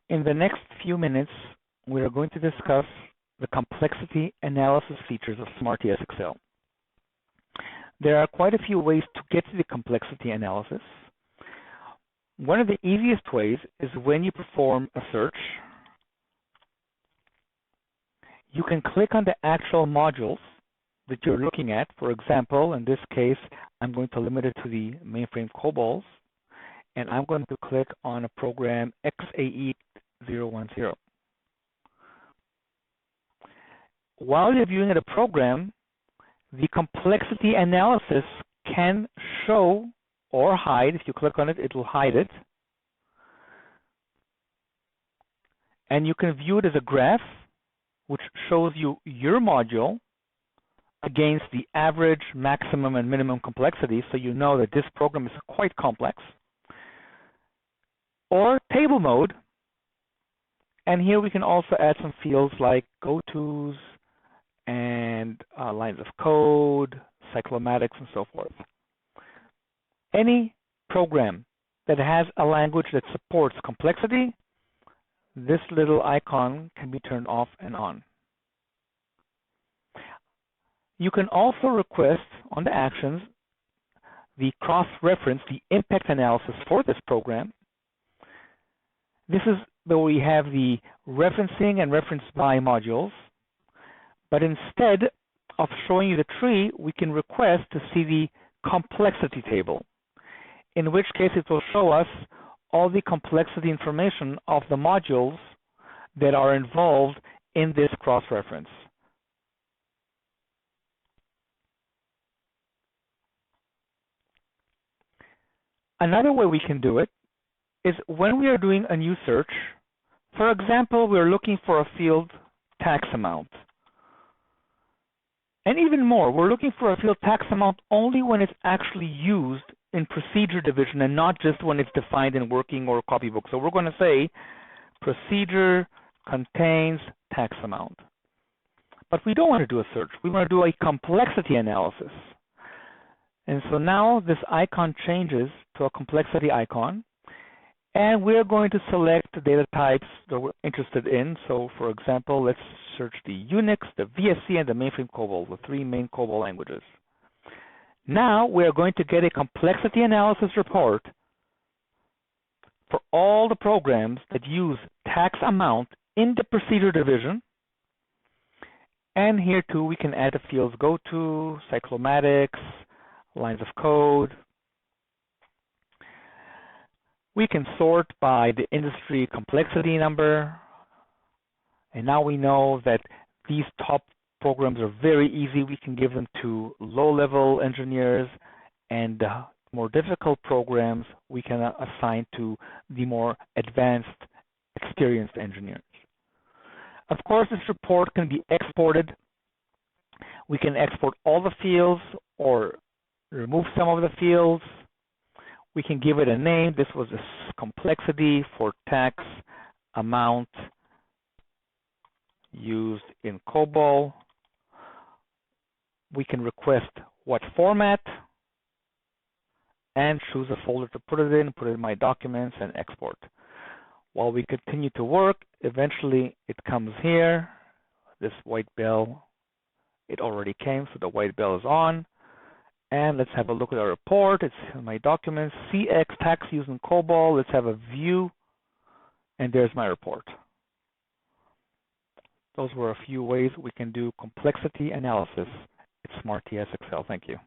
In the next few minutes, we are going to discuss the complexity analysis features of SmartTS Excel. There are quite a few ways to get to the complexity analysis. One of the easiest ways is when you perform a search. You can click on the actual modules that you're looking at. For example, in this case, I'm going to limit it to the mainframe COBOLs, and I'm going to click on a program XAE010. While you're viewing a program, the complexity analysis can show or hide. If you click on it, it will hide it. And you can view it as a graph, which shows you your module against the average, maximum, and minimum complexity, so you know that this program is quite complex. Or table mode, and here we can also add some fields like GOTOs and lines of code, cyclomatics, and so forth. Any program that has a language that supports complexity, this little icon can be turned off and on. You can also request on the actions the cross-reference, the impact analysis for this program. This is where we have the referencing and reference by modules, but instead of showing you the tree, we can request to see the complexity table, in which case it will show us all the complexity information of the modules that are involved in this cross-reference. Another way we can do it is when we are doing a new search. For example, we're looking for a field tax amount. And even more, we're looking for a field tax amount only when it's actually used in procedure division and not just when it's defined in working or copybook. So we're going to say procedure contains tax amount. But we don't want to do a search. We want to do a complexity analysis. And so now this icon changes to a complexity icon. And we're going to select the data types that we're interested in. So for example, let's search the Unix, the VSC, and the mainframe COBOL, the three main COBOL languages. Now we're going to get a complexity analysis report for all the programs that use tax amount in the procedure division. And here too, we can add the fields GOTO, cyclomatics, lines of code. We can sort by the industry complexity number. And now we know that these top programs are very easy. We can give them to low-level engineers, and more difficult programs we can assign to the more advanced, experienced engineers. Of course, this report can be exported. We can export all the fields or remove some of the fields. We can give it a name. This was a complexity for tax amount used in COBOL. We can request what format and choose a folder to put it in my documents, and export. While we continue to work, eventually it comes here. This white bell, it already came, so the white bell is on. And let's have a look at our report. It's in my documents, CX tax used in COBOL. Let's have a view, and there's my report. Those were a few ways we can do complexity analysis in SmartTS Excel. Thank you.